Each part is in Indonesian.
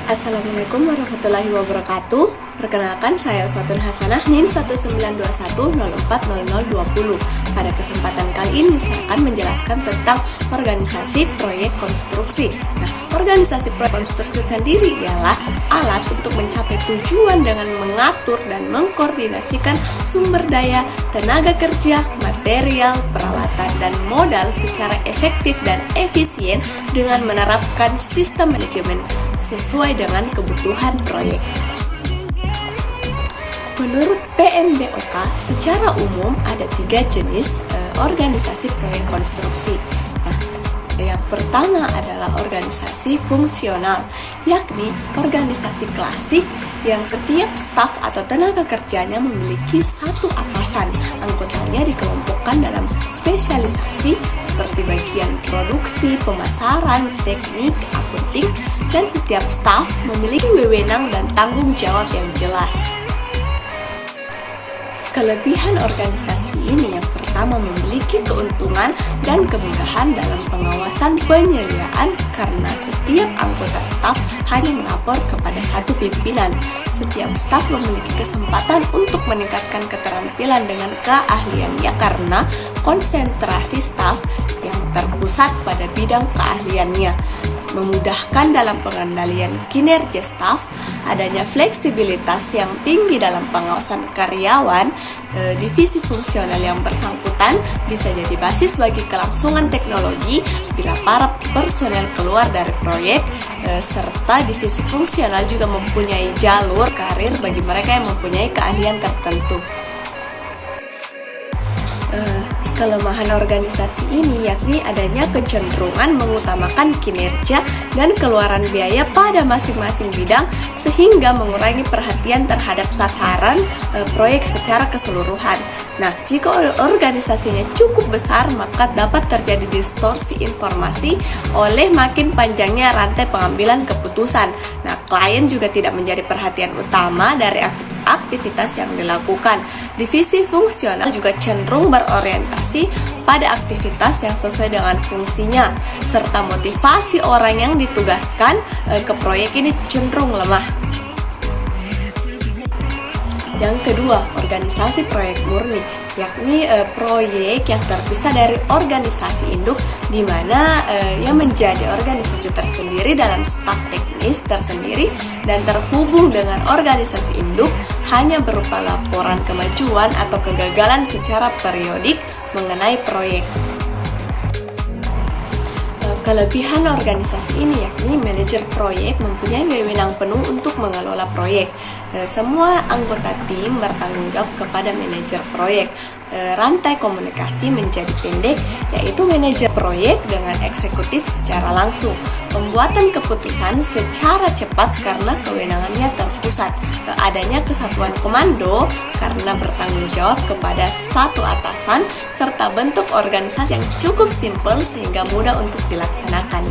Assalamualaikum warahmatullahi wabarakatuh. Perkenalkan, saya Uswatun Hasanah NIM 192104020. Pada kesempatan kali ini saya akan menjelaskan tentang organisasi proyek konstruksi. Nah, organisasi proyek konstruksi sendiri ialah alat untuk mencapai tujuan dengan mengatur dan mengkoordinasikan sumber daya, tenaga kerja, material, peralatan, dan modal secara efektif dan efisien dengan menerapkan sistem manajemen sesuai dengan kebutuhan proyek. Menurut PMBOK, secara umum ada 3 jenis organisasi proyek konstruksi. Nah, yang pertama adalah organisasi fungsional, yakni organisasi klasik yang setiap staf atau tenaga kerjanya memiliki satu atasan. Anggotanya dikelompokkan dalam spesialisasi seperti bagian produksi, pemasaran, teknik, akunting, dan setiap staf memiliki wewenang dan tanggung jawab yang jelas. Kelebihan organisasi ini yang pertama memiliki keuntungan dan kemudahan dalam pengawasan penyediaan karena setiap anggota staf hanya melapor kepada satu pimpinan. Setiap staf memiliki kesempatan untuk meningkatkan keterampilan dengan keahliannya karena konsentrasi staf yang terpusat pada bidang keahliannya. Memudahkan dalam pengendalian kinerja staf, adanya fleksibilitas yang tinggi dalam pengawasan karyawan, divisi fungsional yang bersangkutan bisa jadi basis bagi kelangsungan teknologi bila para personel keluar dari proyek, serta divisi fungsional juga mempunyai jalur karir bagi mereka yang mempunyai keahlian tertentu. Kelemahan organisasi ini yakni adanya kecenderungan mengutamakan kinerja dan keluaran biaya pada masing-masing bidang sehingga mengurangi perhatian terhadap sasaran proyek secara keseluruhan. Nah, jika organisasinya cukup besar maka dapat terjadi distorsi informasi oleh makin panjangnya rantai pengambilan keputusan. Nah, klien juga tidak menjadi perhatian utama dari aktivitas yang dilakukan. Divisi fungsional juga cenderung berorientasi pada aktivitas yang sesuai dengan fungsinya, serta motivasi orang yang ditugaskan ke proyek ini cenderung lemah. Yang kedua, organisasi proyek murni, yakni proyek yang terpisah dari organisasi induk, di mana yang menjadi organisasi tersendiri dalam staf teknis tersendiri dan terhubung dengan organisasi induk hanya berupa laporan kemajuan atau kegagalan secara periodik mengenai proyek. Kelebihan organisasi ini yakni manajer proyek mempunyai wewenang penuh untuk mengelola proyek. Semua anggota tim bertanggung jawab kepada manajer proyek. Rantai komunikasi menjadi pendek, yaitu manajer proyek dengan eksekutif secara langsung. Pembuatan keputusan secara cepat karena kewenangannya terpusat. Adanya kesatuan komando karena bertanggung jawab kepada satu atasan, serta bentuk organisasi yang cukup simpel sehingga mudah untuk dilaksanakan.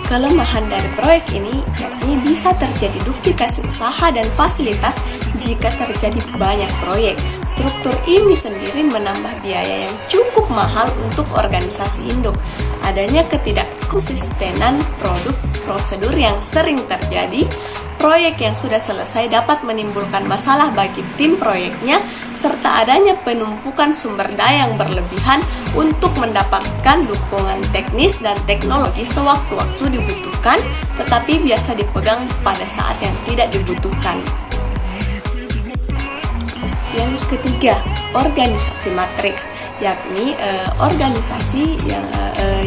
Kelemahan dari proyek ini yakni bisa terjadi duplikasi usaha dan fasilitas jika terjadi banyak proyek. Struktur ini sendiri menambah biaya yang cukup mahal untuk organisasi induk. Adanya ketidakkonsistenan produk prosedur yang sering terjadi. Proyek yang sudah selesai dapat menimbulkan masalah bagi tim proyeknya, serta adanya penumpukan sumber daya yang berlebihan untuk mendapatkan dukungan teknis dan teknologi sewaktu-waktu dibutuhkan, tetapi biasa dipegang pada saat yang tidak dibutuhkan. Yang ketiga, organisasi matriks, yakni organisasi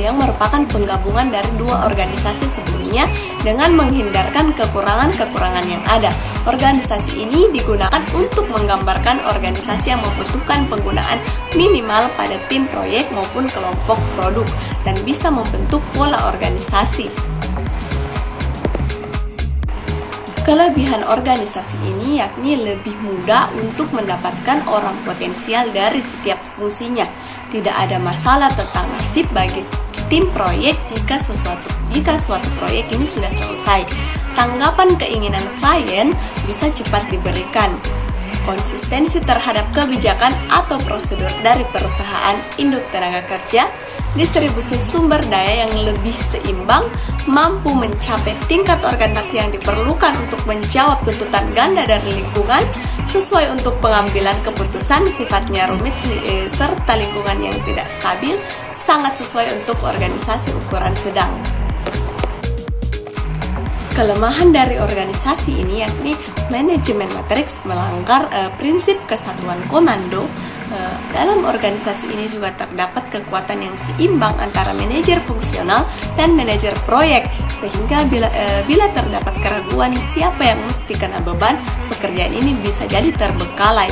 yang merupakan penggabungan dari dua organisasi sebelumnya dengan menghindarkan kekurangan-kekurangan yang ada. Organisasi ini digunakan untuk menggambarkan organisasi yang membutuhkan penggunaan minimal pada tim proyek maupun kelompok produk dan bisa membentuk pola organisasi. Kelebihan organisasi ini yakni lebih mudah untuk mendapatkan orang potensial dari setiap fungsinya. Tidak ada masalah tentang nasib bagi tim proyek jika suatu proyek ini sudah selesai. Tanggapan keinginan klien bisa cepat diberikan. Konsistensi terhadap kebijakan atau prosedur dari perusahaan induk tenaga kerja distribusi sumber daya yang lebih seimbang, mampu mencapai tingkat organisasi yang diperlukan untuk menjawab tuntutan ganda dari lingkungan, sesuai untuk pengambilan keputusan sifatnya rumit serta lingkungan yang tidak stabil, sangat sesuai untuk organisasi ukuran sedang. Kelemahan dari organisasi ini yakni manajemen matriks melanggar prinsip kesatuan komando. Dalam organisasi ini juga terdapat kekuatan yang seimbang antara manajer fungsional dan manajer proyek, sehingga bila terdapat keraguan siapa yang mesti kena beban, pekerjaan ini bisa jadi terbengkalai.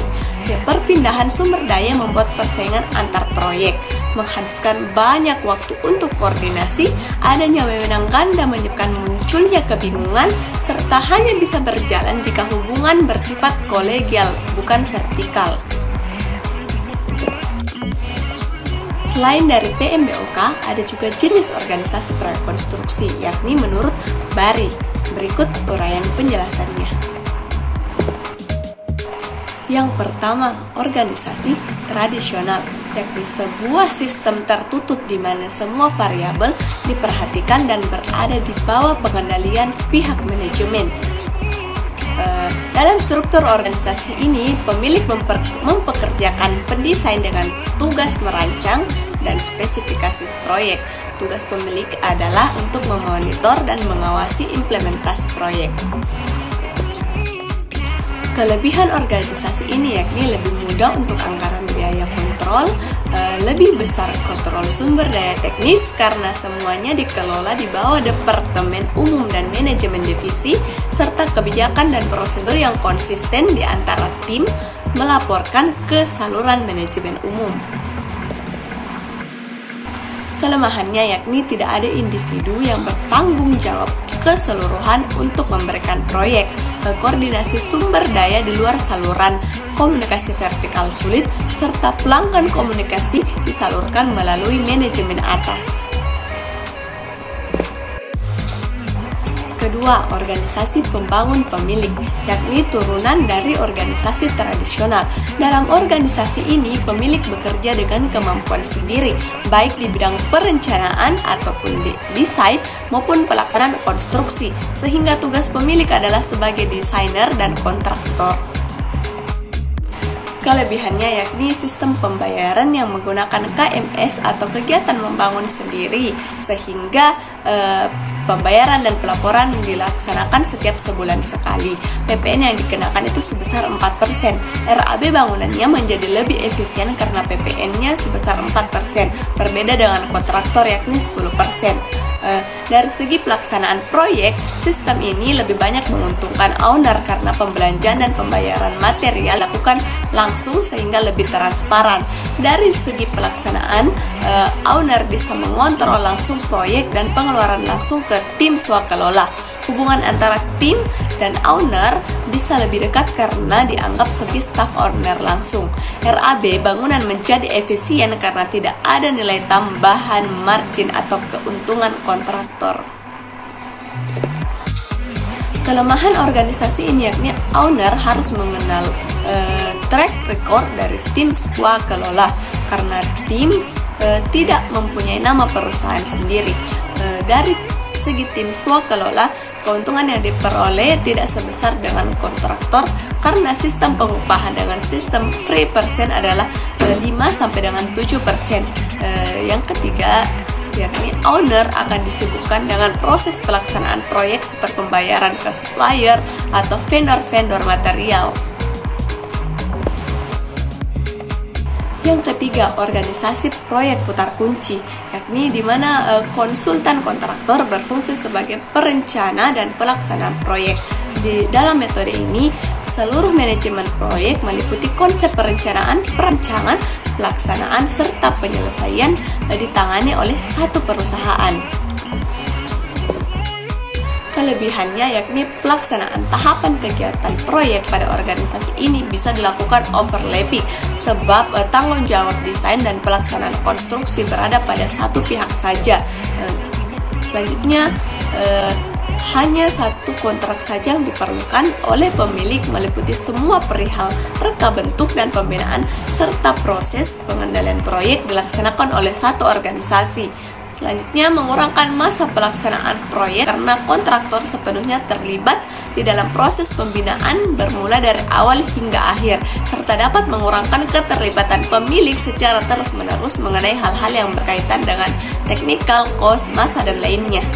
Perpindahan sumber daya membuat persaingan antar proyek, menghabiskan banyak waktu untuk koordinasi, adanya wewenang ganda menyebabkan munculnya kebingungan, serta hanya bisa berjalan jika hubungan bersifat kolegial, bukan vertikal. Selain dari PMBOK, ada juga jenis organisasi proyek konstruksi, yakni menurut BARI. Berikut uraian penjelasannya. Yang pertama, organisasi tradisional, yakni sebuah sistem tertutup di mana semua variabel diperhatikan dan berada di bawah pengendalian pihak manajemen. Dalam struktur organisasi ini, pemilik mempekerjakan pendesain dengan tugas merancang dan spesifikasi proyek. Tugas pemilik adalah untuk memonitor dan mengawasi implementasi proyek. Kelebihan organisasi ini yakni lebih mudah untuk anggaran biaya kontrol, lebih besar kontrol sumber daya teknis karena semuanya dikelola di bawah Departemen Umum dan Manajemen Divisi, serta kebijakan dan prosedur yang konsisten di antara tim melaporkan ke saluran manajemen umum. Kelemahannya yakni tidak ada individu yang bertanggung jawab keseluruhan untuk memberikan proyek. Koordinasi sumber daya di luar saluran komunikasi vertikal sulit, serta pelanggan komunikasi disalurkan melalui manajemen atas. Kedua, organisasi pembangun pemilik, yakni turunan dari organisasi tradisional. Dalam organisasi ini, pemilik bekerja dengan kemampuan sendiri, baik di bidang perencanaan ataupun desain maupun pelaksanaan konstruksi, sehingga tugas pemilik adalah sebagai desainer dan kontraktor. Kelebihannya yakni sistem pembayaran yang menggunakan KMS atau kegiatan membangun sendiri, sehingga pembayaran dan pelaporan dilaksanakan setiap sebulan sekali. PPN yang dikenakan itu sebesar 4%. RAB bangunannya menjadi lebih efisien karena PPN-nya sebesar 4%, berbeda dengan kontraktor yakni 10%. Dari segi pelaksanaan proyek, sistem ini lebih banyak menguntungkan owner karena pembelanjaan dan pembayaran material dilakukan langsung sehingga lebih transparan. Dari segi pelaksanaan, owner bisa mengontrol langsung proyek dan pengeluaran langsung ke tim swakelola. Hubungan antara tim dan owner bisa lebih dekat karena dianggap sebagai staff owner langsung. RAB bangunan menjadi efisien karena tidak ada nilai tambahan margin atau keuntungan kontraktor. Kelemahan organisasi ini yakni owner harus mengenal track record dari tim swakelola karena tim tidak mempunyai nama perusahaan sendiri. Dari segi tim swakelola, keuntungan yang diperoleh tidak sebesar dengan kontraktor karena sistem pengupahan dengan sistem free percent adalah 5 sampai dengan 7%. Yang ketiga, yakni owner akan disibukkan dengan proses pelaksanaan proyek seperti pembayaran ke supplier atau vendor-vendor material. Yang ketiga, organisasi proyek putar kunci, yakni di mana konsultan kontraktor berfungsi sebagai perencana dan pelaksana proyek. Di dalam metode ini, seluruh manajemen proyek meliputi konsep perencanaan, perancangan, pelaksanaan, serta penyelesaian ditangani oleh satu perusahaan. Kelebihannya yakni pelaksanaan tahapan kegiatan proyek pada organisasi ini bisa dilakukan overlapping sebab tanggung jawab desain dan pelaksanaan konstruksi berada pada satu pihak saja. Selanjutnya, Hanya satu kontrak saja yang diperlukan oleh pemilik meliputi semua perihal reka bentuk dan pembinaan serta proses pengendalian proyek dilaksanakan oleh satu organisasi. Selanjutnya, mengurangkan masa pelaksanaan proyek karena kontraktor sepenuhnya terlibat di dalam proses pembinaan bermula dari awal hingga akhir, serta dapat mengurangkan keterlibatan pemilik secara terus-menerus mengenai hal-hal yang berkaitan dengan teknikal, cost, masa, dan lainnya.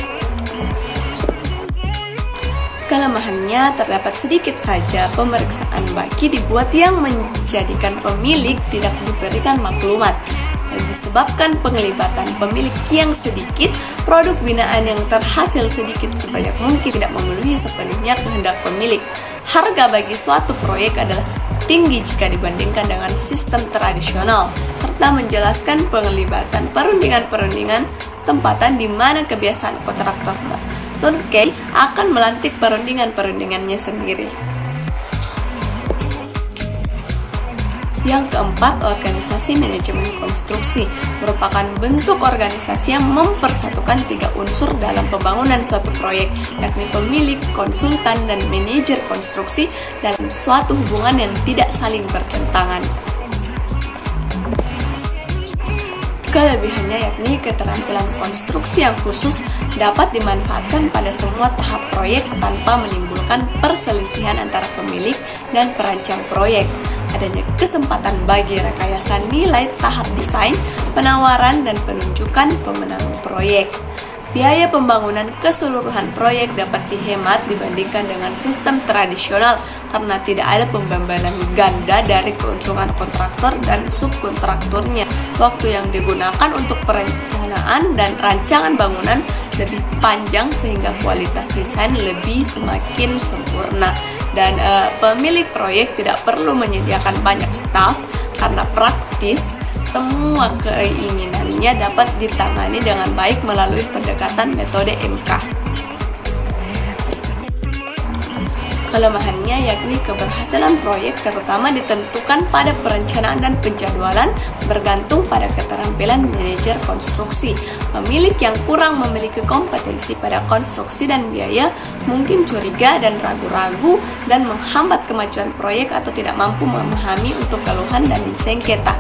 Kelemahannya terdapat sedikit saja pemeriksaan baki dibuat yang menjadikan pemilik tidak diberikan maklumat. Disebabkan penglibatan pemilik yang sedikit, produk binaan yang terhasil sedikit sebanyak mungkin tidak memenuhi sepenuhnya kehendak pemilik. Harga bagi suatu proyek adalah tinggi jika dibandingkan dengan sistem tradisional, serta menjelaskan penglibatan perundingan-perundingan tempatan di mana kebiasaan kontraktor Turki akan melantik perundingan-perundingannya sendiri. Yang keempat, organisasi manajemen konstruksi merupakan bentuk organisasi yang mempersatukan tiga unsur dalam pembangunan suatu proyek, yakni pemilik, konsultan, dan manajer konstruksi dalam suatu hubungan yang tidak saling bertentangan. Kelebihannya yakni keterampilan konstruksi yang khusus dapat dimanfaatkan pada semua tahap proyek tanpa menimbulkan perselisihan antara pemilik dan perancang proyek. Adanya kesempatan bagi rekayasa nilai tahap desain, penawaran, dan penunjukan pemenang proyek. Biaya pembangunan keseluruhan proyek dapat dihemat dibandingkan dengan sistem tradisional karena tidak ada pembebanan ganda dari keuntungan kontraktor dan subkontraktornya. Waktu yang digunakan untuk perencanaan dan rancangan bangunan lebih panjang sehingga kualitas desain lebih semakin sempurna. Dan pemilik proyek tidak perlu menyediakan banyak staf karena praktis semua keinginannya dapat ditangani dengan baik melalui pendekatan metode MK. Kelemahannya yakni keberhasilan proyek terutama ditentukan pada perencanaan dan penjadwalan bergantung pada keterampilan manajer konstruksi. Pemilik yang kurang memiliki kompetensi pada konstruksi dan biaya mungkin curiga dan ragu-ragu dan menghambat kemajuan proyek atau tidak mampu memahami untuk keluhan dan sengketa.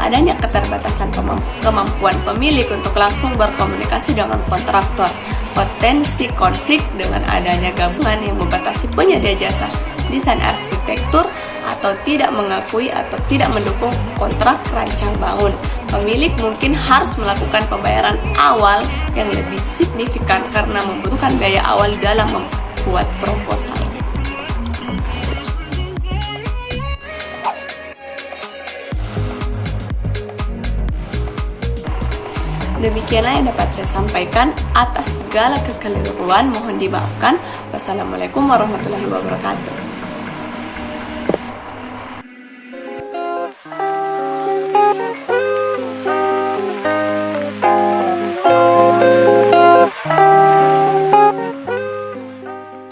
Adanya keterbatasan kemampuan pemilik untuk langsung berkomunikasi dengan kontraktor. Potensi konflik dengan adanya gabungan yang membatasi penyedia jasa desain arsitektur atau tidak mengakui atau tidak mendukung kontrak rancang bangun. Pemilik mungkin harus melakukan pembayaran awal yang lebih signifikan karena membutuhkan biaya awal dalam membuat proposal. Demikianlah yang dapat saya sampaikan. Atas segala kekeliruan mohon dimaafkan. Wassalamualaikum warahmatullahi wabarakatuh.